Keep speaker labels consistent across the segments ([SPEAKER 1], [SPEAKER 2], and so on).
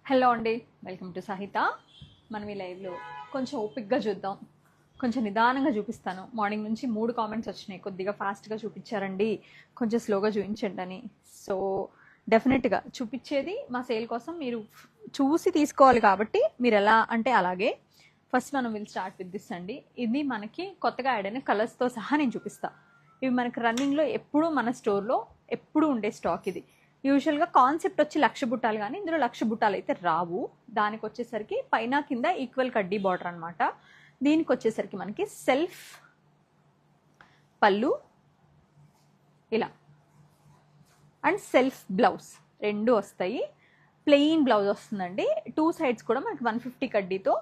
[SPEAKER 1] Hello అండి, welcome to సహిత. మనం ఈ లైవ్లో కొంచెం ఓపిక్గా చూద్దాం, కొంచెం నిదానంగా చూపిస్తాను. మార్నింగ్ నుంచి 3 కామెంట్స్ వచ్చినాయి, కొద్దిగా ఫాస్ట్గా చూపించారండి, కొంచెం స్లోగా చూపించండి అని. సో డెఫినెట్గా చూపించేది మా సేల్ కోసం మీరు చూసి తీసుకోవాలి, కాబట్టి మీరు ఎలా అంటే అలాగే. ఫస్ట్ మనం విల్ స్టార్ట్ విత్ దిస్ అండి. ఇది మనకి కొత్తగా యాడ్ అయిన కలర్స్తో సహా నేను చూపిస్తాను. ఇవి మనకి రన్నింగ్లో ఎప్పుడూ మన స్టోర్లో ఎప్పుడూ ఉండే స్టాక్. ఇది యూజువల్గా కాన్సెప్ట్ వచ్చి 1,00,000 బుట్టాలు, కానీ ఇందులో 1,00,000 బుట్టాలు అయితే రావు. దానికి వచ్చేసరికి పైన కింద ఈక్వల్ కడ్డీ బార్డర్ అనమాట. దీనికి వచ్చేసరికి మనకి సెల్ఫ్ పళ్ళు ఇలా అండ్ సెల్ఫ్ బ్లౌజ్ రెండు వస్తాయి. ప్లెయిన్ బ్లౌజ్ వస్తుందండి. 2 సైడ్స్ కూడా మనకి 150 కడ్డీతో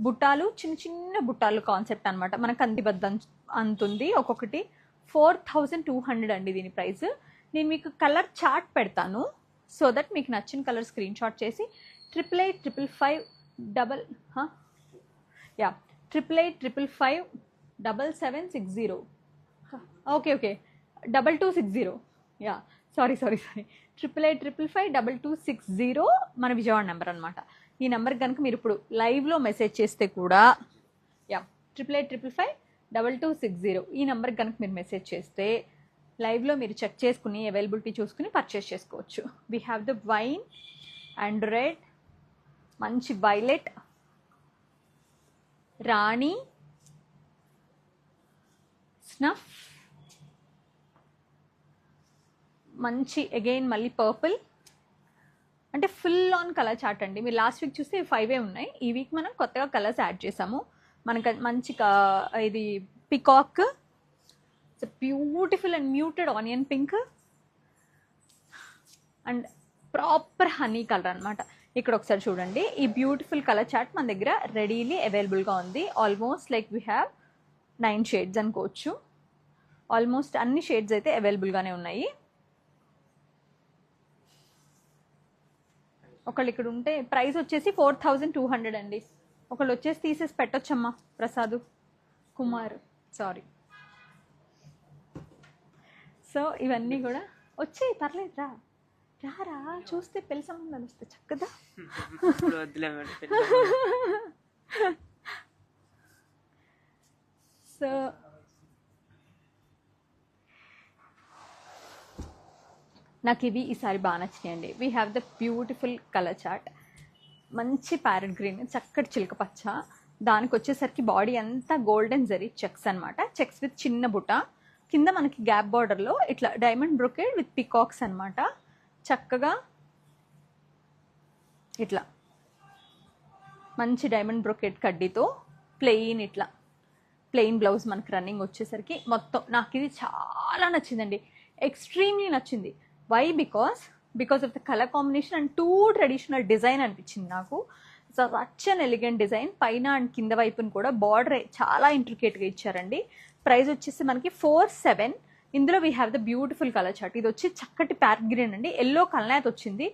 [SPEAKER 1] బుట్టాలు, చిన్న చిన్న బుట్టాలు కాన్సెప్ట్ అనమాట. మనకు అందిబద్ద అంతుంది. ఒక్కొక్కటి 4,200 అండి దీని ప్రైస్. నేను మీకు కలర్ చార్ట్ పెడతాను, సో దట్ మీకు నచ్చిన కలర్ స్క్రీన్ షాట్ చేసి 8855557760 ఓకే 2260 సారీ 8855552260 మన విజయవాడ నెంబర్ అనమాట. ఈ నెంబర్కి కనుక మీరు ఇప్పుడు లైవ్లో మెసేజ్ చేస్తే కూడా 8855552260 ఈ నెంబర్కి కనుక మీరు మెసేజ్ చేస్తే లైవ్లో మీరు చెక్ చేసుకుని అవైలబిలిటీ చూసుకుని పర్చేస్ చేసుకోవచ్చు. We have the wine and red, మంచి వైలెట్, రాణి, స్నఫ్, మంచి అగైన్ మళ్ళీ పర్పుల్. అంటే ఫుల్ ఆన్ కలర్ చార్ట్ అండి. మీరు లాస్ట్ వీక్ చూస్తే 5 ఉన్నాయి. ఈ వీక్ మనం కొత్తగా కలర్స్ యాడ్ చేసాము. మనకు మంచి ఇది peacock, beautiful and muted onion pink and proper honey colour అనమాట. ఇక్కడ ఒకసారి చూడండి, ఈ బ్యూటిఫుల్ కలర్ చార్ట్ మన దగ్గర రెడీలీ అవైలబుల్గా ఉంది. Almost like we have 9 shades అనుకోవచ్చు. ఆల్మోస్ట్ అన్ని షేడ్స్ అయితే అవైలబుల్గానే ఉన్నాయి. ఒకళ్ళు ఇక్కడ ఉంటే ప్రైస్ వచ్చేసి 4,200 అండి. ఒకళ్ళు వచ్చేసి తీసేసి పెట్టొచ్చమ్మా. ప్రసాద్ కుమార్, సారీ. సో ఇవన్నీ కూడా వచ్చాయి, పర్లేదు రారా, చూస్తే పెళ్లి సంబంధాలు వస్తాయి చక్కగా. సో నాకు ఇవి ఈసారి బాగా నచ్చినాయండి. We have the beautiful colour chart, మంచి ప్యారెట్ గ్రీన్, చక్కటి చిలక పచ్చ. దానికి వచ్చేసరికి బాడీ అంతా గోల్డెన్ జరీ చెక్స్ అనమాట. చెక్స్ విత్ చిన్న బుట్ట, కింద మనకి గ్యాప్ బార్డర్లో ఇట్లా డైమండ్ బ్రొకేడ్ విత్ పికాక్స్ అనమాట. చక్కగా ఇట్లా మంచి డైమండ్ బ్రొకేడ్ కడ్డీతో ప్లెయిన్ ఇట్లా ప్లెయిన్ బ్లౌజ్ మనకి రన్నింగ్ వచ్చేసరికి మొత్తం నాకు ఇది చాలా నచ్చిందండి. ఎక్స్ట్రీమ్లీ నచ్చింది. Why? Because of the colour combination and too traditional design అనిపించింది నాకు. Such an elegant design. పైన అండ్ కింద వైపుని కూడా బార్డర్ చాలా ఇంట్రికేట్గా ఇచ్చారండి. ప్రైస్ వచ్చేసి మనకి 4,700. ఇందులో we have the beautiful colour chart. ఇది వచ్చి చక్కటి ప్యారెట్ గ్రీన్ అండి. ఎల్లో కలర్ వచ్చింది.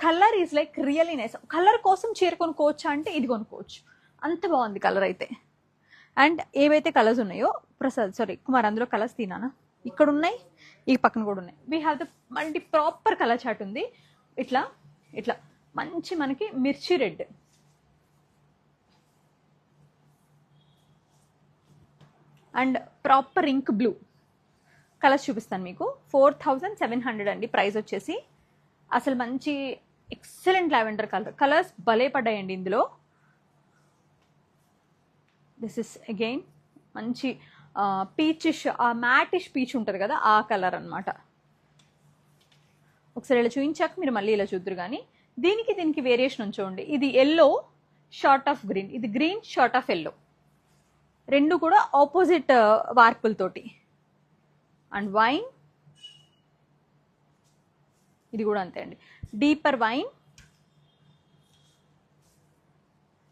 [SPEAKER 1] Colour is like really nice. Colour కోసం చీర కొనుక్కోవచ్చా అంటే ఇది కొనుక్కోవచ్చు, అంత బాగుంది కలర్ అయితే. అండ్ ఏవైతే కలర్స్ ఉన్నాయో కుమార్ అందులో కలర్స్ తినానా, ఇక్కడ ఉన్నాయి, ఈ పక్కన కూడా ఉన్నాయి. We have the multi proper colour chart ఉంది. ఇట్లా మంచి మనకి మిర్చి red, and proper ink blue colours చూపిస్తాను మీకు. 4,700 అండి ప్రైస్ వచ్చేసి. అసలు మంచి ఎక్సలెంట్ లావెండర్ కలర్స్ భలే పడ్డాయండి ఇందులో. దిస్ ఇస్ అగైన్ మంచి పీచిష్, ఆ మ్యాటిష్ పీచ్ ఉంటుంది కదా, ఆ కలర్ అనమాట. ఒకసారి ఇలా చూపించాక మీరు మళ్ళీ ఇలా చూద్దరు. కానీ దీనికి వేరియేషన్ ఉంచండి. ఇది ఎల్లో షార్ట్ ఆఫ్ గ్రీన్, ఇది గ్రీన్ షార్ట్ ఆఫ్ ఎల్లో, రెండు కూడా ఆపోజిట్ వార్పులతోటి. అండ్ వైన్, ఇది కూడా అంతే అండి. డీపర్ వైన్,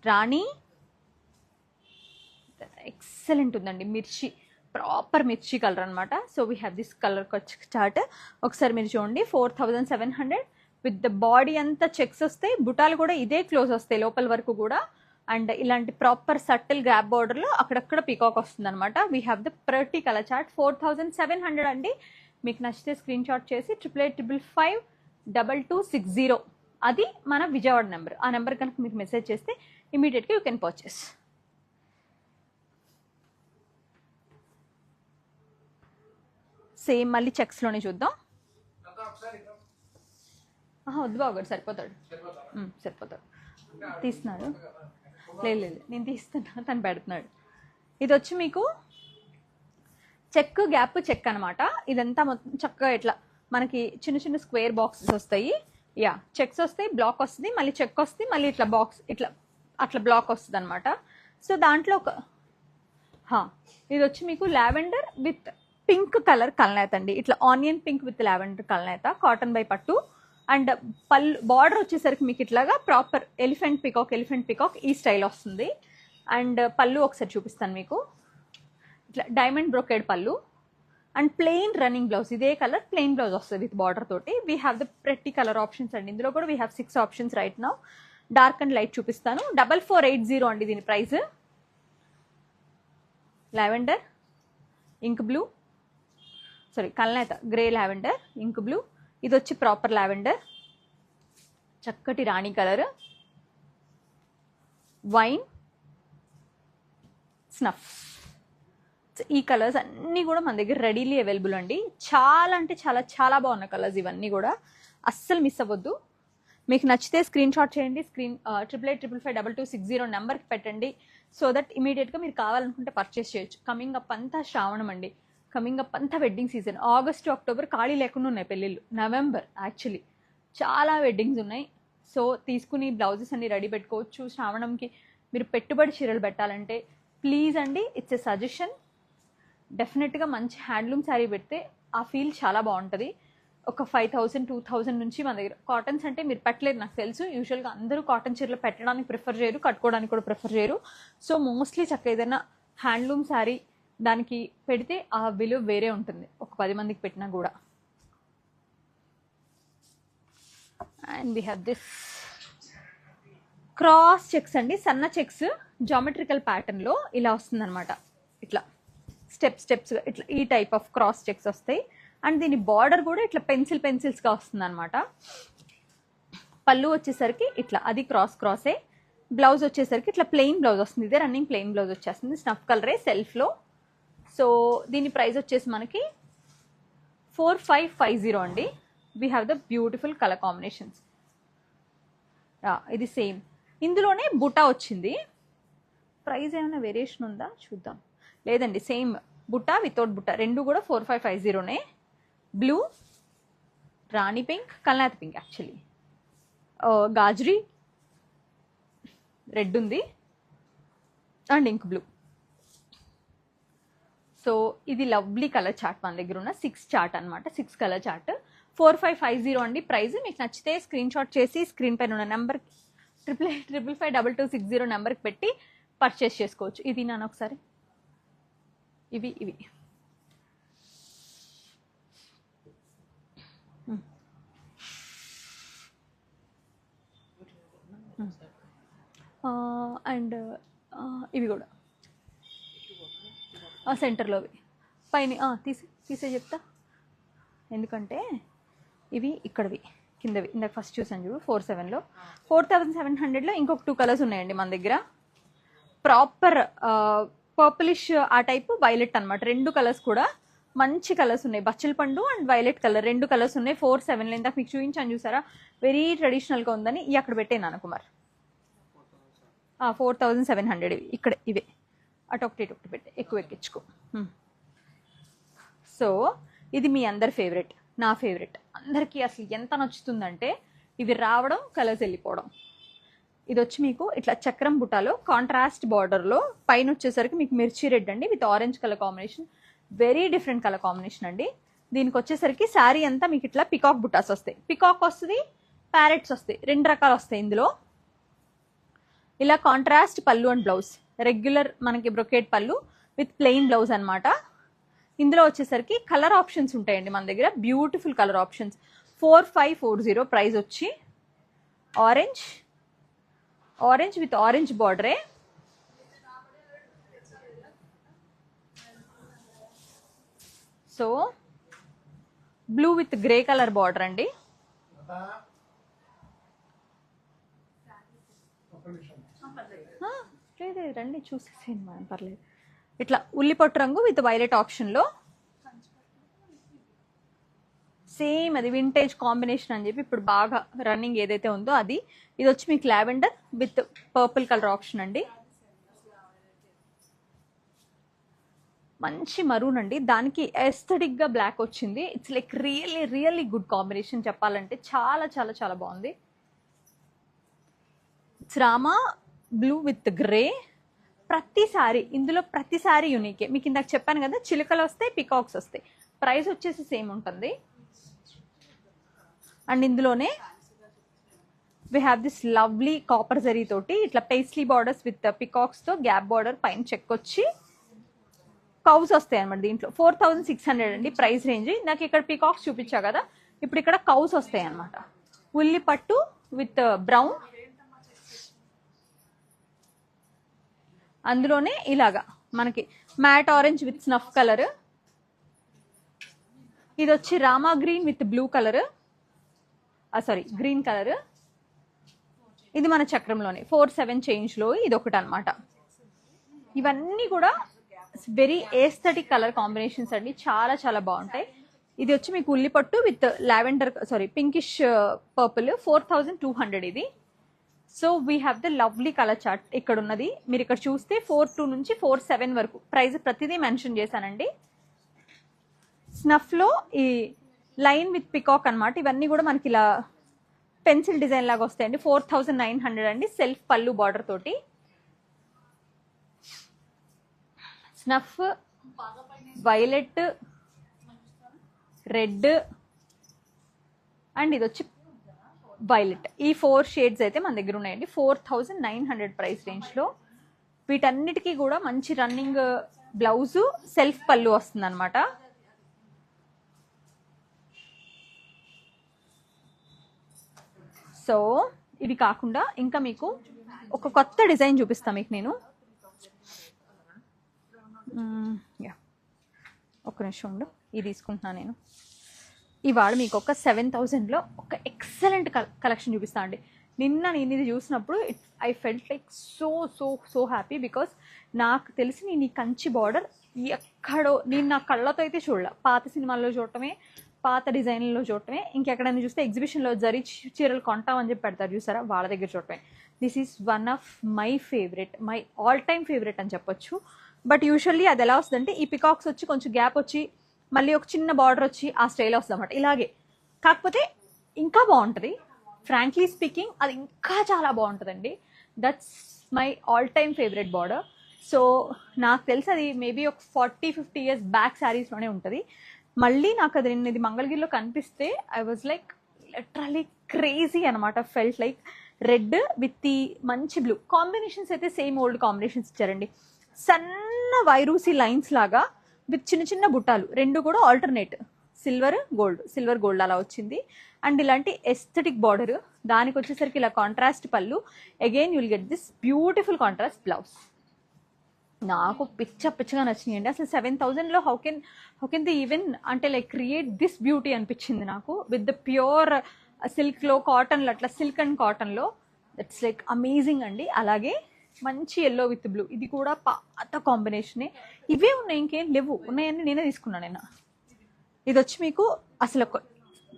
[SPEAKER 1] రాణి, ఎక్సలెంట్ ఉందండి. మిర్చి, ప్రాపర్ మిర్చి కలర్ అనమాట. So we have this colour chart. ఒకసారి మీరు చూడండి, 4,700 విత్ ద బాడీ అంతా చెక్స్ వస్తాయి. బుటాలు కూడా ఇదే క్లోజ్ వస్తాయి లోపల వరకు కూడా. అండ్ ఇలాంటి ప్రాపర్ సటిల్ గ్యాప్ బార్డర్లో అక్కడక్కడ పీకాక్ వస్తుంది అనమాట. వీ హ్యావ్ ద ప్రతి కలర్ చార్ట్. 4,700 అండి. మీకు నచ్చితే స్క్రీన్ షాట్ చేసి 8855552260 అది మన విజయవాడ నెంబర్. ఆ నెంబర్ కనుక మీకు మెసేజ్ చేస్తే ఇమీడియట్గా యూ కెన్ పర్చేస్. సేమ్ మళ్ళీ చెక్స్లోనే చూద్దాం. వద్దు బాబు సరిపోతాడు, సరిపోతాడు. తీస్తున్నాడు, లేదు నేను తీస్తున్నా, తను పెడుతున్నాడు. ఇది వచ్చి మీకు చెక్ గ్యాప్ చెక్ అనమాట. ఇదంతా మొత్తం చక్కగా ఇట్లా మనకి చిన్న చిన్న స్క్వేర్ బాక్సెస్ వస్తాయి. యా, చెక్స్ వస్తాయి, బ్లాక్ వస్తుంది, మళ్ళీ చెక్ వస్తుంది, మళ్ళీ ఇట్లా బాక్స్ ఇట్లా అట్లా బ్లాక్ వస్తుంది అనమాట. సో దాంట్లో ఒక ఇది వచ్చి మీకు లావెండర్ విత్ పింక్ కలర్ కల్నేత అండి. ఇట్లా ఆనియన్ పింక్ విత్ లావెండర్ కల్నేత, కాటన్ బై పట్టు. అండ్ బార్డర్ వచ్చేసరికి మీకు ఇట్లాగా ప్రాపర్ ఎలిఫెంట్ పికాక్ ఈ స్టైల్ వస్తుంది. అండ్ పళ్ళు ఒకసారి చూపిస్తాను మీకు. ఇట్లా డైమండ్ బ్రోకేడ్ పళ్ళు అండ్ ప్లెయిన్ రన్నింగ్ బ్లౌజ్. ఇదే కలర్ ప్లెయిన్ బ్లౌజ్ వస్తుంది విత్ బార్డర్ తోటి. వీ హ్యావ్ ద ప్రతి కలర్ ఆప్షన్స్ అండి. ఇందులో కూడా we have 6 options right now. Dark and light చూపిస్తాను. 4480 అండి దీని ప్రైస్. లావెండర్, ఇంక్ బ్లూ, కల్నేత గ్రే లావెండర్, ఇంక్ బ్లూ. ఇది వచ్చి ప్రాపర్ లావెండర్, చక్కటి రాణి కలర్, వైన్, స్నఫ్. ఈ కలర్స్ అన్నీ కూడా మన దగ్గర రెడీలీ అవైలబుల్ అండి. చాలా అంటే చాలా చాలా బాగున్న కలర్స్ ఇవన్నీ కూడా, అస్సలు మిస్ అవ్వద్దు. మీకు నచ్చితే స్క్రీన్ షాట్ చేయండి. 88555260 నెంబర్కి పెట్టండి. సో దట్ ఇమీడియట్గా మీరు కావాలనుకుంటే పర్చేస్ చేయొచ్చు. కమింగ్ అప్ అంతా శ్రావణం అండి, కమింగ్ అప్ అంతా వెడ్డింగ్ సీజన్. ఆగస్ట్ అక్టోబర్ ఖాళీ లేకుండా ఉన్నాయి పెళ్ళిళ్ళు. నవంబర్ యాక్చువల్లీ చాలా వెడ్డింగ్స్ ఉన్నాయి. సో తీసుకుని బ్లౌజెస్ అన్ని రెడీ పెట్టుకోవచ్చు. శ్రావణంకి మీరు పెట్టుబడి చీరలు పెట్టాలంటే ప్లీజ్ అండి, ఇట్స్ ఎ సజెషన్. డెఫినెట్గా మంచి హ్యాండ్లూమ్ శారీ పెడితే ఆ ఫీల్ చాలా బాగుంటుంది. ఒక 5000 2000 నుంచి మన దగ్గర కాటన్స్ అంటే మీరు పెట్టలేరు నాకు తెలుసు. యూజువల్గా అందరూ కాటన్ చీరలు పెట్టడానికి ప్రిఫర్ చేయరు, కట్టుకోవడానికి కూడా ప్రిఫర్ చేయరు. సో మోస్ట్లీ చక్కగా ఏదైనా హ్యాండ్లూమ్ శారీ దానికి పెడితే ఆ విలువ వేరే ఉంటుంది, ఒక 10 మందికి పెట్టినా కూడా. And we have this cross checks అండి, సన్న చెక్స్ జామెట్రికల్ ప్యాటర్న్లో ఇలా వస్తుంది అనమాట. ఇట్లా స్టెప్స్ ఇట్లా ఈ టైప్ ఆఫ్ క్రాస్ చెక్స్ వస్తాయి. అండ్ దీని బార్డర్ కూడా ఇట్లా పెన్సిల్స్గా వస్తుంది అనమాట. పళ్ళు వచ్చేసరికి ఇట్లా అది క్రాసే. బ్లౌజ్ వచ్చేసరికి ఇట్లా ప్లెయిన్ బ్లౌజ్ వస్తుంది. ఇదే రన్నింగ్ ప్లెయిన్ బ్లౌజ్ వచ్చేస్తుంది, స్నఫ్ కలరే సెల్ఫ్లో. సో దీని ప్రైస్ వచ్చేసి మనకి 4550 అండి. We have the beautiful colour combinations. ఇది సేమ్, ఇందులోనే బుటా వచ్చింది. ప్రైస్ ఏమైనా వేరియేషన్ ఉందా చూద్దాం. లేదండి, సేమ్ బుటా వితౌట్ బుటా రెండు కూడా 4550నే. బ్లూ, రాణి పింక్, కల్నేత పింక్, యాక్చువల్లీ గాజరీ రెడ్ ఉంది అండ్ ఇంక్ బ్లూ. సో ఇది లవ్లీ కలర్ చార్ట్ మన దగ్గర ఉన్న 6 చార్ట్ అనమాట, 6 కలర్ చార్ట్. 4550 అండి ప్రైస్. మీకు నచ్చితే స్క్రీన్ షాట్ చేసి స్క్రీన్ పైన ఉన్న నెంబర్ 88555260 నెంబర్కి పెట్టి పర్చేస్ చేసుకోవచ్చు. ఇది నాన్న ఒకసారి ఇవి అండ్ ఇవి కూడా సెంటర్లోవి పైన తీసే చెప్తా. ఎందుకంటే ఇవి ఇక్కడవి కిందవి ఇందాక ఫస్ట్ చూసాను చూడు 4700లో. 4700లో ఇంకొక 2 కలర్స్ ఉన్నాయండి మన దగ్గర. ప్రాపర్ పర్పులిష్ ఆ టైపు, వైలెట్ అనమాట. 2 కలర్స్ కూడా మంచి కలర్స్ ఉన్నాయి. బచ్చల పండు అండ్ వైలెట్ కలర్ 2 కలర్స్ ఉన్నాయి. 4700 ఇందాక మీకు చూపించాను చూసారా, వెరీ ట్రెడిషనల్గా ఉందని ఈ అక్కడ పెట్టే నాన్నకుమార్. 4700 ఇక్కడ ఇవే అటొకటి పెట్టే ఎక్కువ ఎక్కించుకో. సో ఇది మీ అందరి ఫేవరెట్, నా ఫేవరెట్. అందరికీ అసలు ఎంత నచ్చుతుందంటే ఇవి రావడం, కలర్స్ వెళ్ళిపోవడం. ఇది వచ్చి మీకు ఇట్లా చక్రం బుటాలో కాంట్రాస్ట్ బార్డర్లో పైన వచ్చేసరికి మీకు మిర్చి రెడ్ అండి with orange colour combination. Very different colour combination అండి. దీనికి వచ్చేసరికి శారీ అంతా మీకు ఇట్లా పికాక్ బుటాస్ వస్తాయి. పికాక్ వస్తుంది, ప్యారెట్స్ వస్తాయి, 2 రకాలు వస్తాయి ఇందులో. ఇలా కాంట్రాస్ట్ పళ్ళు అండ్ బ్లౌజ్, రెగ్యులర్ మనకి బ్రొకేట్ పళ్ళు విత్ ప్లెయిన్ బ్లౌజ్ అనమాట. ఇందులో వచ్చేసరికి కలర్ ఆప్షన్స్ ఉంటాయండి మన దగ్గర, బ్యూటిఫుల్ కలర్ ఆప్షన్స్. 4540 ప్రైస్ వచ్చి ఆరెంజ్ విత్ ఆరెంజ్ బార్డరే. So blue with grey colour border అండి. లేదు రండి చూసేసేయండి మనం, పర్లేదు. ఇట్లా ఉల్లిపొట్టు రంగు విత్ వైలెట్ ఆప్షన్లో, సేమ్ అది వింటేజ్ కాంబినేషన్ అని చెప్పి ఇప్పుడు బాగా రన్నింగ్ ఏదైతే ఉందో అది. ఇది వచ్చి మీకు lavender with purple colour option అండి, మంచి మరూన్ అండి, దానికి ఎస్థెటిక్ గా బ్లాక్ వచ్చింది. It's like really really good combination చెప్పాలంటే, చాలా చాలా చాలా బాగుంది. It's Rama blue with grey. ప్రతిసారి ఇందులో ప్రతిసారి యూనికే. మీకు ఇందాక చెప్పాను కదా, చిలుకలు వస్తాయి, పికాక్స్ వస్తాయి. ప్రైస్ వచ్చేసి సేమ్ ఉంటుంది. అండ్ ఇందులోనే we have this lovely copper zari తోటి ఇట్లా పేస్లీ బార్డర్స్ విత్ పికాక్స్ తో గ్యాప్ బార్డర్ పైన చెక్ వచ్చి కౌస్ వస్తాయి అనమాట. దీంట్లో 4600 అండి ప్రైస్ రేంజ్. నాకు ఇక్కడ పికాక్స్ చూపించా కదా, ఇప్పుడు ఇక్కడ కౌస్ వస్తాయి అనమాట. ఉల్లి పట్టు విత్ బ్రౌన్, అందులోనే ఇలాగా మనకి matte orange with snuff colour. ఇది వచ్చి Rama green with blue colour, sorry green colour. ఇది మన చక్రంలోనే 47 చేంజ్ లో ఇది ఒకటి అనమాట. ఇవన్నీ కూడా వెరీ ఏస్థెటిక్ కలర్ కాంబినేషన్స్ అండి, చాలా చాలా బాగుంటాయి. ఇది వచ్చి మీకు ఉల్లిపట్టు with lavender sorry pinkish purple 4200 ఇది. So we have the lovely colour chart ఇక్కడ ఉన్నది. మీరు ఇక్కడ చూస్తే 42 నుంచి 47 వరకు ప్రైస్ ప్రతిదీ మెన్షన్ చేశానండి. స్నఫ్ లో ఈ లైన్ విత్ పికాక్ అనమాట. ఇవన్నీ కూడా మనకి ఇలా పెన్సిల్ డిజైన్ లాగా వస్తాయండి. 4900 అండి, సెల్ఫ్ పళ్ళు బార్డర్ తోటి. స్నఫ్, వైలెట్, రెడ్ అండ్ ఇది వచ్చి వైలెట్. ఈ 4 షేడ్స్ అయితే మన దగ్గర ఉన్నాయండి. 4900 ప్రైస్ రేంజ్లో. వీటన్నిటికీ కూడా మంచి రన్నింగ్ బ్లౌజు, సెల్ఫ్ పళ్ళు వస్తుంది అనమాట. సో ఇవి కాకుండా ఇంకా మీకు ఒక కొత్త డిజైన్ చూపిస్తాను మీకు నేను. ఒక్క నిమిషం ఉండు, ఇది తీసుకుంటున్నాను నేను. ఇవాళ మీకు ఒక 7000లో ఒక ఎక్సలెంట్ కలెక్షన్ చూపిస్తాను అండి. నిన్న నేను ఇది చూసినప్పుడు I felt like so so so happy. Because నాకు తెలిసి నేను ఈ కంచి బార్డర్ ఎక్కడో నేను నా కళ్ళతో అయితే చూడలే. పాత సినిమాల్లో చూడటమే, పాత డిజైన్లలో చూడటమే, ఇంకెక్కడైనా చూస్తే ఎగ్జిబిషన్లో జరీ చీరలు కొంటామని చెప్పి పెడతారు చూసారా, వాళ్ళ దగ్గర చూడటమే. This is one of my favourite, my all time favourite అని చెప్పొచ్చు. బట్ యూజువల్లీ అది ఎలా వస్తుందంటే, ఈ పికాక్స్ వచ్చి కొంచెం గ్యాప్ వచ్చి మళ్ళీ ఒక చిన్న బార్డర్ వచ్చి ఆ స్టైల్ వస్తుంది అనమాట ఇలాగే. కాకపోతే ఇంకా బాగుంటుంది, ఫ్రాంక్లీ స్పీకింగ్ అది ఇంకా చాలా బాగుంటుందండి. That's my all time favourite border. So నాకు తెలిసి అది మేబీ ఒక 40-50 ఇయర్స్ బ్యాక్ శారీస్లోనే ఉంటుంది. మళ్ళీ నాకు అది నిన్న ఇది మంగళగిరిలో కనిపిస్తే I was like literally crazy అనమాట. ఫెల్ట్ లైక్ రెడ్ విత్ ఈ మంచి బ్లూ కాంబినేషన్స్ అయితే సేమ్ ఓల్డ్ కాంబినేషన్స్ ఇచ్చారండి. సన్న వైరూసి లైన్స్ లాగా విత్ చిన్న చిన్న బుట్టాలు, రెండు కూడా ఆల్టర్నేట్ సిల్వర్ గోల్డ్ అలా వచ్చింది. అండ్ ఇలాంటి ఎస్థెటిక్ బార్డర్, దానికి వచ్చేసరికి ఇలా కాంట్రాస్ట్ పళ్ళు. Again you'll get this beautiful contrast blouse. నాకు పిచ్చగా నచ్చినాయండి. అసలు 7000లో హౌ కెన్ ది ఈవెన్ అంటే లైక్ క్రియేట్ దిస్ బ్యూటీ అనిపించింది నాకు. విత్ ద ప్యూర్ సిల్క్లో, కాటన్లో, అట్లా సిల్క్ అండ్ కాటన్లో దట్స్ లైక్ అమేజింగ్ అండి. అలాగే మంచి ఎల్లో విత్ బ్లూ, ఇది కూడా పాత కాంబినేషనే. ఇవే ఉన్నాయి, ఇంకేం లేవు, ఉన్నాయని నేనే తీసుకున్నాను నేను. ఇది వచ్చి మీకు అసలు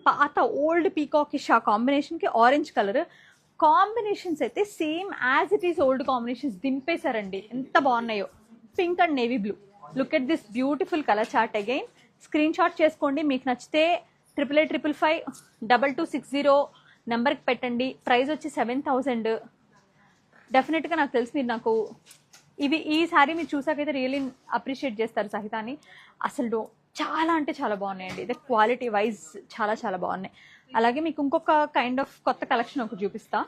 [SPEAKER 1] పాత ఓల్డ్ పీకాకిష్ ఆ కాంబినేషన్కి ఆరెంజ్ కలర్ కాంబినేషన్స్ అయితే same as it is old combinations దింపేశారండి, ఎంత బాగున్నాయో. Pink and navy blue, look at this beautiful colour chart. Again screenshot చేసుకోండి, మీకు నచ్చితే 88555260 నెంబర్కి పెట్టండి. ప్రైస్ వచ్చి 7000. డెఫినెట్గా నాకు తెలిసి మీరు నాకు ఈ శారీ మీరు చూసాకైతే రియల్లీ అప్రిషియేట్ చేస్తారు సహితాన్ని. అసలు చాలా అంటే చాలా బాగున్నాయండి, ఇది క్వాలిటీ వైజ్ చాలా చాలా బాగున్నాయి. అలాగే మీకు ఇంకొక కైండ్ ఆఫ్ కొత్త కలెక్షన్ ఒకటి చూపిస్తా.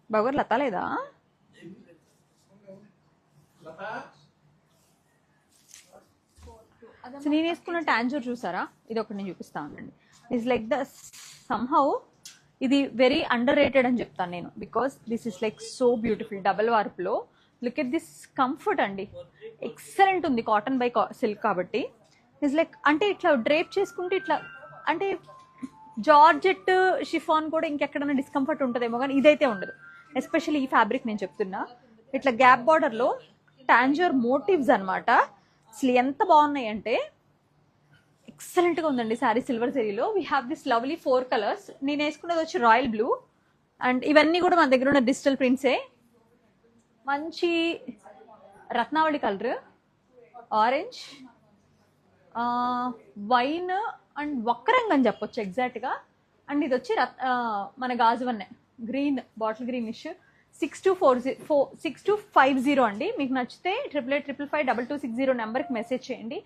[SPEAKER 1] బాగా లత లేదా? సో నేను వేసుకున్న టాంజూర్ చూసారా, ఇది ఒకటి నేను చూపిస్తా ఉండండి. ఇట్స్ లైక్ ద సమ్హౌ ఇది వెరీ అండర్ రేటెడ్ అని చెప్తాను నేను, because this is like so beautiful. Double వార్ప్లో లుక్ ఎట్ దిస్ కంఫర్ట్ అండి, ఎక్సలెంట్ ఉంది. కాటన్ బై సిల్క్ కాబట్టి ఇట్స్ లైక్ అంటే ఇట్లా డ్రేప్ చేసుకుంటే ఇట్లా అంటే జార్జెట్ షిఫాన్ కూడా ఇంకెక్కడైనా డిస్కంఫర్ట్ ఉంటుందేమో కానీ ఇదైతే ఉండదు. ఎస్పెషల్లీ ఈ ఫ్యాబ్రిక్ నేను చెప్తున్నా, ఇట్లా గ్యాప్ బార్డర్లో టాంజర్ మోటివ్స్ అనమాట. అసలు ఎంత బాగున్నాయి అంటే ఎక్సలెంట్గా ఉందండి శారీ. సిల్వర్ జరీలో we have this lovely 4 colours. నేను వేసుకున్నది వచ్చి రాయల్ బ్లూ, అండ్ ఇవన్నీ కూడా మన దగ్గర ఉన్న డిజిటల్ ప్రింట్సే. మంచి రత్నావళి కలర్, ఆరెంజ్, వైన్ అండ్ వక్రంగ్ అని చెప్పొచ్చు ఎగ్జాక్ట్గా. అండ్ ఇది వచ్చి మన గాజువన్నే గ్రీన్, బాటిల్ గ్రీనిష్. 6250 అండి. మీకు నచ్చితే 8855522260 నెంబర్కి మెసేజ్ చేయండి.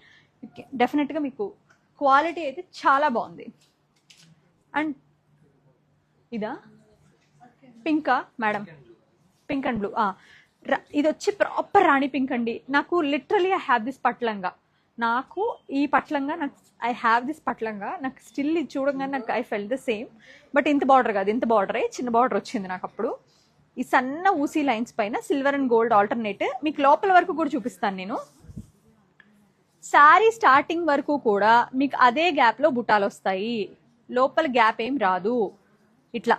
[SPEAKER 1] డెఫినెట్గా మీకు క్వాలిటీ అయితే చాలా బాగుంది. అండ్ ఇదా పింకా మేడం? Pink and blue. ఇది వచ్చి ప్రాపర్ రాణి పింక్ అండి. నాకు లిటరలీ ఐ హ్యావ్ దిస్ పట్లంగా, నాకు ఈ పట్లంగా, నాకు ఐ హ్యావ్ దిస్ పట్లంగా, నాకు స్టిల్ ఇది చూడంగానే నాకు I fell the same. But ఇంత బార్డర్ కాదు, ఇంత బార్డరే, చిన్న బార్డర్ వచ్చింది నాకు అప్పుడు. ఈ సన్న ఊసీ లైన్స్ పైన సిల్వర్ అండ్ గోల్డ్ ఆల్టర్నేట్. మీకు లోపల వరకు కూడా చూపిస్తాను నేను. శారీ స్టార్టింగ్ వరకు కూడా మీకు అదే గ్యాప్లో బుట్టాలు వస్తాయి, లోపల గ్యాప్ ఏం రాదు. ఇట్లా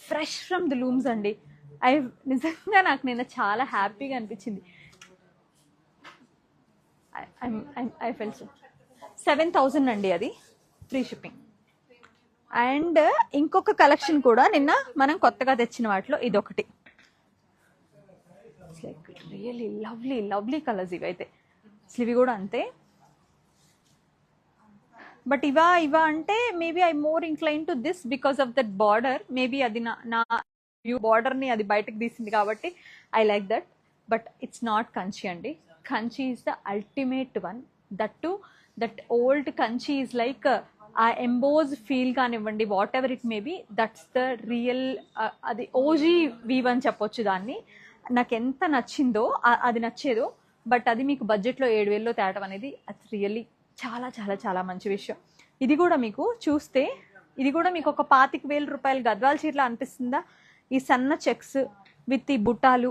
[SPEAKER 1] ఫ్రెష్ ఫ్రమ్ ది లూమ్స్ అండి. నిజంగా నాకు నిన్న చాలా హ్యాపీగా అనిపించింది. ఐ ఫెల్ సో 7000 అండి అది, ఫ్రీ షిప్పింగ్. అండ్ ఇంకొక కలెక్షన్ కూడా నిన్న మనం కొత్తగా తెచ్చిన వాటిలో ఇదొకటి. Like really lovely lovely colours ఇవైతే. ఇవి కూడా అంతే. బట్ ఇవా అంటే maybe I more incline to this because of that border. Maybe అది నా వ్యూ బార్డర్ని అది బయటకు తీసింది కాబట్టి I like that. But it's not Kanchi అండి. Kanchi is the ultimate one. That old Kanchi is like ఆ ఎంబోజ్ ఫీల్ కానివ్వండి, what ever it may be, that's the real, అది ఓజీ వీవ్ అని చెప్పొచ్చు దాన్ని. నాకు ఎంత నచ్చిందో అది నచ్చేదో, బట్ అది మీకు బడ్జెట్లో 7000లో తేవడం అనేది అది రియల్లీ చాలా చాలా చాలా మంచి విషయం. ఇది కూడా మీకు చూస్తే, ఇది కూడా మీకు ఒక 25,000 రూపాయలు గద్వాల చీరలా అనిపిస్తుందా? ఈ సన్న చెక్స్ విత్ ఈ బుట్టాలు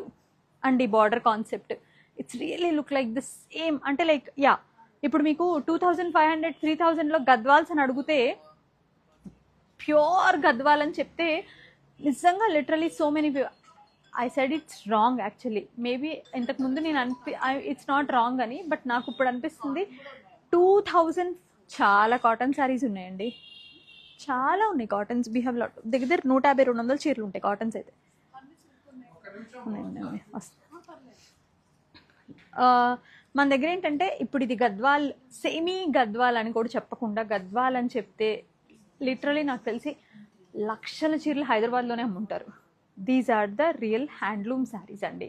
[SPEAKER 1] అండ్ ఈ border concept, it's really look like the same. అంటే లైక్ యా, ఇప్పుడు మీకు 2500 3000లో గద్వాల్స్ అని అడిగితే ప్యూర్ గద్వాల్ అని చెప్తే నిజంగా literally so many I said it's wrong actually. Maybe ఇంతకుముందు నేను ఇట్స్ నాట్ రాంగ్ అని, బట్ నాకు ఇప్పుడు అనిపిస్తుంది 2000 చాలా కాటన్ శారీస్ ఉన్నాయండి, చాలా ఉన్నాయి కాటన్స్. వీ హ్యావ్ లాట్, దగ్గర 150-200 చీరలు ఉంటాయి కాటన్స్ అయితే. మన దగ్గర ఏంటంటే ఇప్పుడు ఇది గద్వాల్, సెమీ గద్వాల్ అని కూడా చెప్పకుండా గద్వాల్ అని చెప్తే లిటరలీ నాకు తెలిసి లక్షల చీరలు హైదరాబాద్లోనే అమ్ముంటారు. These are the real handloom saris అండి,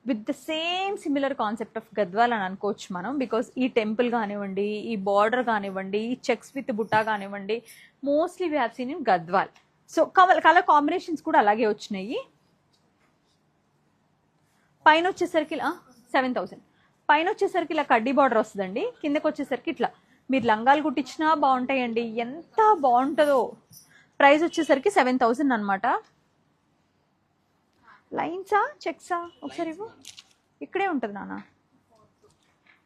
[SPEAKER 1] with the same similar concept of Gadwal అని అనుకోవచ్చు మనం. బికాస్ ఈ టెంపుల్ కానివ్వండి, ఈ బార్డర్ కానివ్వండి, ఈ చెక్స్ విత్ బుట్టా కానివ్వండి, mostly we have seen in Gadwal. So colour combinations కూడా అలాగే వచ్చినాయి. పైన వచ్చేసరికి 7000, పైన వచ్చేసరికి ఇలా కడ్డీ బార్డర్ వస్తుందండి, కిందకి వచ్చేసరికి ఇట్లా మీరు లంగాలు కుట్టించినా బాగుంటాయండి, ఎంత బాగుంటుందో. ప్రైస్ వచ్చేసరికి 7000 అనమాట. లైన్సా చెక్సా ఒకసారి ఇవ్వు. ఇక్కడే ఉంటుంది నాన్న,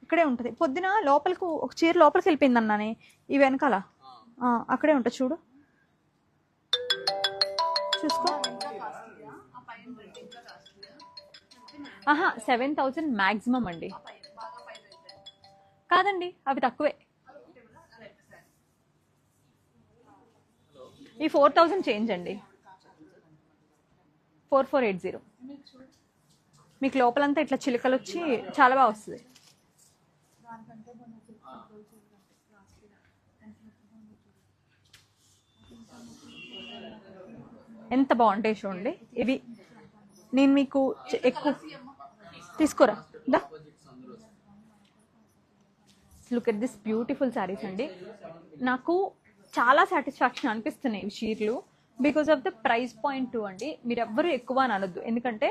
[SPEAKER 1] ఇక్కడే ఉంటుంది. పొద్దున లోపలికి ఒక చీర లోపలికి వెళ్ళిపోయింది అన్నానే, ఈ వెనకాల అక్కడే ఉంటుంది చూడు, చూసుకో. 7000 మ్యాక్సిమం అండి, కాదండి అవి తక్కువే. ఈ 4000 చేంజ్ అండి, 4480. మీకు లోపలంతా ఇట్లా చిలుకలు వచ్చి చాలా బాగా వస్తుంది. ఎంత బాగుంటాయి చూడండి ఇవి. నేను మీకు ఎక్కువ తీసుకోరా, look at this beautiful saris అండి. నాకు చాలా సాటిస్ఫాక్షన్ అనిపిస్తున్నాయి ఈ చీరలు because of the price point two అండి. మీరు ఎవ్వరూ ఎక్కువ అని అనొద్దు, ఎందుకంటే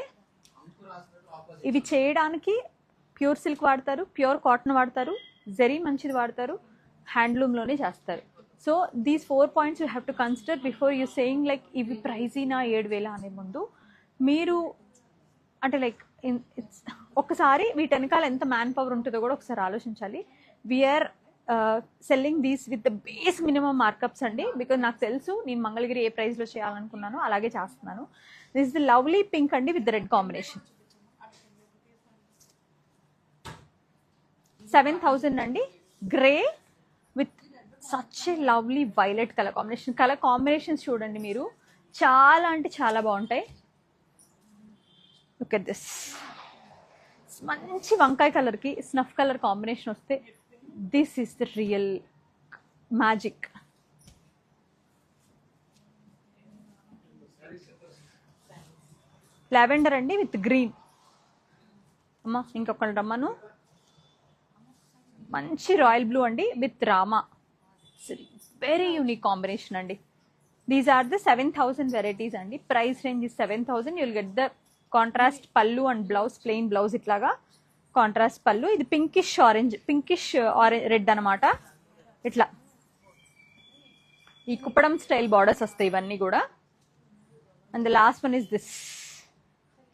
[SPEAKER 1] ఇవి చేయడానికి ప్యూర్ సిల్క్ వాడతారు, ప్యూర్ కాటన్ వాడతారు, జరీ మంచిది వాడతారు, హ్యాండ్లూమ్లోనే చేస్తారు. So these 4 points you have to consider before you saying like ఇవి ప్రైజీనా 7000 అనే ముందు మీరు అంటే లైక్ ఇట్స్ ఒక్కసారి వీటి వెనకాల ఎంత మ్యాన్ పవర్ ఉంటుందో కూడా ఒకసారి ఆలోచించాలి. We are selling these with the base minimum markups అండి. బికాజ్ నాకు తెలుసు నేను మంగళగిరి ఏ ప్రైస్లో చేయాలనుకున్నానో అలాగే చేస్తున్నాను. This is the lovely pink అండి విత్ ద రెడ్ కాంబినేషన్. 7,000 అండి. Grey with such a lovely violet colour combination. Colour combinations చూడండి మీరు, చాలా అంటే చాలా బాగుంటాయి. Look at this. మంచి వంకాయ కలర్కి స్నఫ్ కలర్ కాంబినేషన్ వస్తే this is the real magic. Lavender అండి విత్ గ్రీన్. అమ్మా ఇంకొకటి రమ్మను. మంచి రాయల్ బ్లూ అండి with Rama. Very unique combination అండి. దీస్ ఆర్ ద 7,000 వెరైటీస్ అండి. Price range is 7,000. You'll get the contrast పళ్ళు అండ్ బ్లౌజ్, ప్లెయిన్ బ్లౌజ్ ఇట్లాగా కాంట్రాస్ట్ పళ్ళు. ఇది pinkish orange, pinkish orange red అనమాట. ఇట్లా ఈ కుప్పడం స్టైల్ బార్డర్స్ వస్తాయి ఇవన్నీ కూడా. And the last one is this.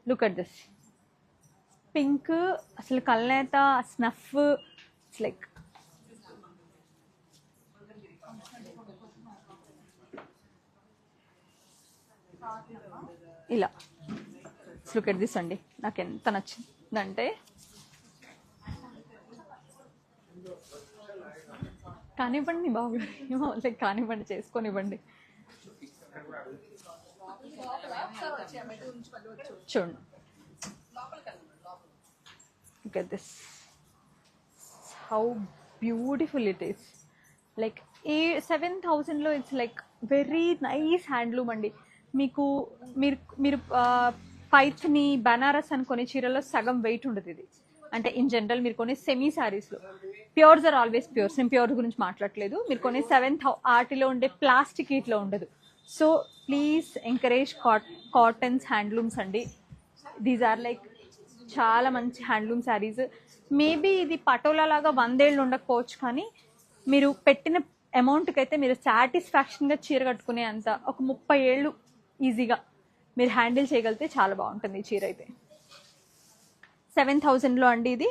[SPEAKER 1] Look at this pink. అసలు కల్నేత స్నఫ్. ఇట్స్ లైక్ ఇలా. లుక్ ఎట్ దిస్ అండి. నాకు ఎంత నచ్చిందంటే, కానివ్వండి బాబు, లైక్ కానివ్వండి, చేసుకొనివ్వండి. చూడండి, look at this, how beautiful it is. Like ఈ 7,000లో it's like very nice handloom అండి. మీకు మీరు మీరు పైథ్ని బనారస్ అనుకునే చీరలో సగం వెయిట్ ఉండదు ఇది. అంటే ఇన్ జనరల్ మీరు కొనే సెమీ శారీస్లో ప్యూర్స్ ఆర్ ఆల్వేస్ ప్యూర్స్. నేను ప్యూర్ గురించి మాట్లాడలేదు. మీరు కొనే 7,000 ఆటిలో ఉండే ప్లాస్టిక్ ఇట్లో ఉండదు. So please encourage cottons, handlooms అండి. దీస్ ఆర్ లైక్ చాలా మంచి హ్యాండ్లూమ్ శారీస్. మేబీ ఇది పటోలా లాగా 100 ఏళ్ళు ఉండకపోవచ్చు, కానీ మీరు పెట్టిన అమౌంట్కి అయితే మీరు సాటిస్ఫాక్షన్గా చీర కట్టుకునే అంత ఒక 30 ఏళ్ళు ఈజీగా మీరు హ్యాండిల్ చేయగలిగితే చాలా బాగుంటుంది ఈ చీర అయితే. 7,000లో అండి ఇది.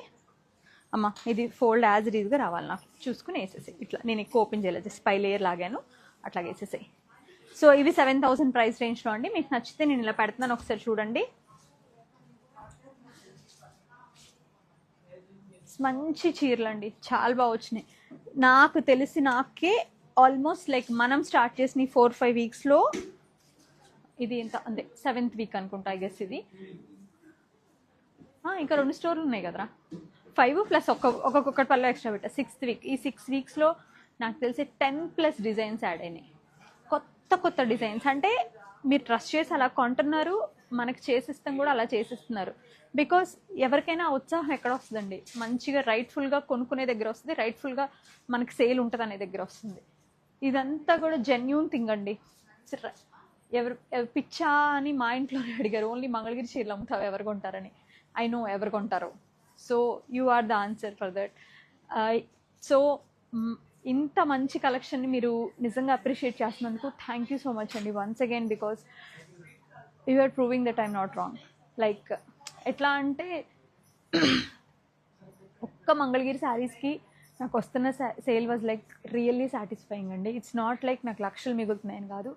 [SPEAKER 1] అమ్మ ఇది ఫోల్డ్ యాజ్ ఇట్ ఈజ్గా రావాలి నాకు, చూసుకుని వేసేసాయి. ఇట్లా నేను ఎక్కువ ఓపెన్ చేయలేదు, జస్ట్ 5 లేయర్ లాగాను, అట్లాగే వేసేసాయి. సో ఇవి 7,000 ప్రైస్ రేంజ్లో అండి. మీకు నచ్చితే నేను ఇలా పెడుతున్నాను, ఒకసారి చూడండి. మంచి చీరలు అండి, చాలా బాగా వచ్చినాయి. నాకు తెలిసి నాకే ఆల్మోస్ట్ లైక్ మనం స్టార్ట్ చేసిన 4-5 వీక్స్లో ఇది ఎంత అంతే 7th వీక్ అనుకుంటా ఐ గెస్. ఇది ఇంకా 2 స్టోర్లు ఉన్నాయి కదరా, 5 ప్లస్ ఒక్కొక్కటి పళ్ళు ఎక్స్ట్రా పెట్టా. 6th week. ఈ 6 వీక్స్లో నాకు తెలిసి 10+ డిజైన్స్ యాడ్ అయినాయి, కొత్త డిజైన్స్. అంటే మీరు ట్రస్ట్ చేసి అలా కొంటున్నారు, మనకి చేసిస్తాం కూడా అలా చేసిస్తున్నారు. బికాస్ ఎవరికైనా ఉత్సాహం ఎక్కడ వస్తుందండి, మంచిగా రైట్ఫుల్గా కొనుక్కునే దగ్గర వస్తుంది, రైట్ఫుల్గా మనకి సేల్ ఉంటుంది అనే దగ్గర వస్తుంది. ఇదంతా కూడా జెన్యూన్ థింగ్ అండి. ఎవరు పిచ్చా అని మా ఇంట్లోనే అడిగారు, ఓన్లీ మంగళగిరి చీరలు అమ్ముతావు, ఎవరు కొంటారని. ఐ నో ఎవరు కొంటారు. So you are the answer for that. So ఇంత మంచి కలెక్షన్ని మీరు నిజంగా అప్రిషియేట్ చేస్తున్నందుకు థ్యాంక్ యూ సో మచ్ అండి once again. Because you are proving that I'm not wrong. Like ఎట్లా అంటే ఒక్క మంగళగిరి శారీస్కి నాకు వస్తున్న sale was like really satisfying అండి. ఇట్స్ నాట్ లైక్ నాకు లక్షలు మిగులుతున్నాయని కాదు,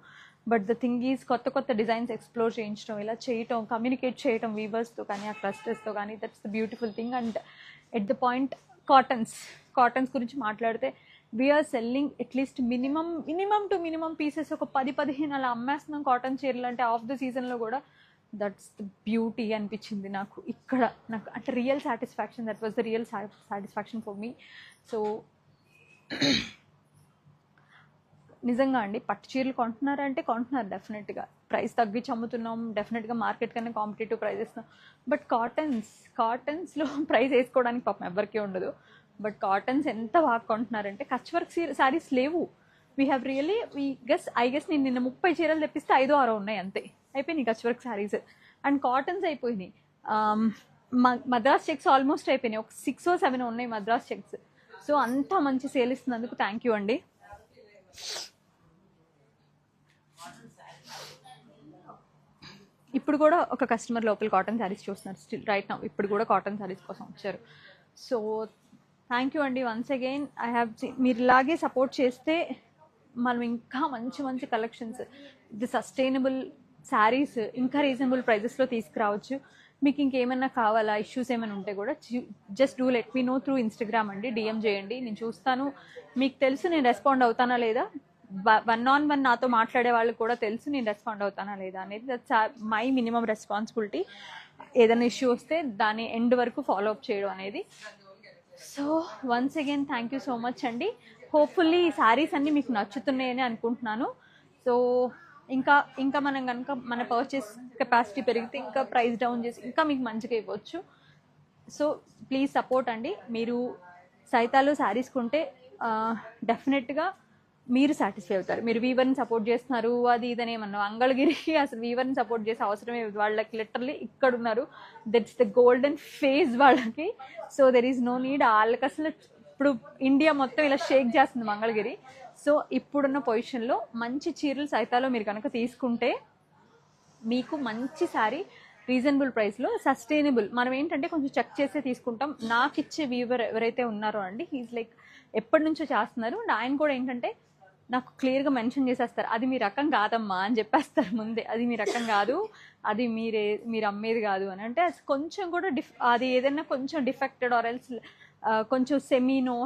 [SPEAKER 1] బట్ ద థింగ్ ఈజ్ కొత్త డిజైన్స్ ఎక్స్ప్లోర్ చేయించడం, ఇలా చేయటం, కమ్యూనికేట్ చేయటం వీవర్స్తో కానీ ఆ క్లస్టర్స్తో కానీ, that's the beautiful thing. And at the point cottons గురించి మాట్లాడితే we're selling at least minimum pieces ఒక 10-15 అలా అమ్మేస్తున్నాం కాటన్ చీరలు. అంటే ఆఫ్ ద సీజన్లో కూడా దట్స్ ద బ్యూటీ అనిపించింది నాకు ఇక్కడ. నాకు అంటే real satisfaction, that was the real satisfaction for me. So నిజంగా అండి, పట్టు చీరలు కొంటున్నారు డెఫినెట్గా. ప్రైస్ తగ్గించి అమ్ముతున్నాం, డెఫినెట్గా మార్కెట్ కన్నా కాంపిటేటివ్ ప్రైస్ ఇస్తున్నాం. బట్ కాటన్స్లో ప్రైస్ వేసుకోవడానికి పాపం ఎవరికీ ఉండదు. బట్ కాటన్స్ ఎంత బాగా కొంటున్నారంటే, కచ్ వర్క్ శారీస్ లేవు. We have really I guess నేను నిన్న 30 చీరలు తెప్పిస్తే 5-6 ఉన్నాయి అంతే, అయిపోయినాయి Kutch work saris. And cottons అయిపోయినాయి. మద్రాస్ చెక్స్ ఆల్మోస్ట్ అయిపోయినాయి, ఒక 6-7 ఉన్నాయి మద్రాస్ చెక్స్. సో అంత మంచి సేల్ ఇస్తున్నందుకు థ్యాంక్ యూ అండి. ఇప్పుడు కూడా ఒక కస్టమర్ లోపల కాటన్ శారీస్ చూస్తున్నారు స్టిల్ రైట్ నౌ. ఇప్పుడు కూడా కాటన్ శారీస్ కోసం వచ్చారు. సో థ్యాంక్ యూ అండి వన్స్ అగైన్. మీరు ఇలాగే సపోర్ట్ చేస్తే మనం ఇంకా మంచి మంచి కలెక్షన్స్, ఇది సస్టైనబుల్ శారీస్ ఇంకా రీజనబుల్ ప్రైజెస్లో తీసుకురావచ్చు. మీకు ఇంకేమైనా కావాలా, ఇష్యూస్ ఏమైనా ఉంటే కూడా just do let me no through Instagram అండి, డిఎం చేయండి, నేను చూస్తాను. మీకు తెలుసు నేను రెస్పాండ్ అవుతానా లేదా, 1-on-1 నాతో మాట్లాడే వాళ్ళు కూడా తెలుసు నేను రెస్పాండ్ అవుతానా లేదా అనేది. That's my minimum responsibility. ఏదైనా ఇష్యూ వస్తే దాని ఎండ్ వరకు ఫాలో అప్ చేయడం అనేది. So once again thank you so much అండి. హోప్ఫుల్లీ ఈ శారీస్ అన్నీ మీకు నచ్చుతున్నాయని అనుకుంటున్నాను. సో ఇంకా ఇంకా మనం కనుక మన పర్చేస్ కెపాసిటీ పెరిగితే ఇంకా ప్రైస్ డౌన్ చేసి ఇంకా మీకు మంచిగా ఇవ్వచ్చు. సో ప్లీజ్ సపోర్ట్ అండి. మీరు సైతాలో శారీస్ కొంటే డెఫినెట్గా మీరు సాటిస్ఫై అవుతారు. మీరు వీవర్ని సపోర్ట్ చేస్తున్నారు అది ఇదని ఏమన్నా అంగళగిరికి అసలు వీవర్ని సపోర్ట్ చేసే అవసరమే, వాళ్ళకి లిటరల్లీ ఇక్కడ ఉన్నారు, దట్స్ ద గోల్డెన్ ఫేజ్ వాళ్ళకి. So there is no need. వాళ్ళకి అసలు ఇప్పుడు ఇండియా మొత్తం ఇలా షేక్ చేస్తుంది మంగళగిరి. సో ఇప్పుడున్న పొజిషన్లో మంచి చీరలు సైతాలో మీరు కనుక తీసుకుంటే మీకు మంచి శారీ రీజనబుల్ ప్రైస్లో సస్టైనబుల్. మనం ఏంటంటే కొంచెం చెక్ చేసే తీసుకుంటాం. నాకు ఇచ్చే వీవర్ ఎవరైతే ఉన్నారో అండి, హీజ్ లైక్ ఎప్పటి నుంచో చేస్తున్నారు. అండ్ ఆయన కూడా ఏంటంటే నాకు క్లియర్గా మెన్షన్ చేసేస్తారు, అది మీ రకం కాదమ్మా అని చెప్పేస్తారు ముందే, అది మీ రకం కాదు, అది మీరు అమ్మేది కాదు అని. అంటే కొంచెం కూడా అది ఏదైనా కొంచెం డిఫెక్టెడ్ ఆర్ ఎల్స్ కొంచెం సెమీనో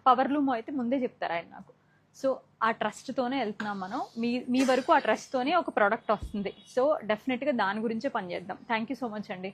[SPEAKER 1] పవర్లూమో అయితే ముందే చెప్తారు ఆయన నాకు. సో ఆ ట్రస్ట్తోనే వెళ్తున్నాం మనం. మీ వరకు ఆ ట్రస్ట్తోనే ఒక ప్రోడక్ట్ వస్తుంది. సో డెఫినెట్గా దాని గురించే పనిచేద్దాం. థ్యాంక్ యూ సో మచ్ అండి.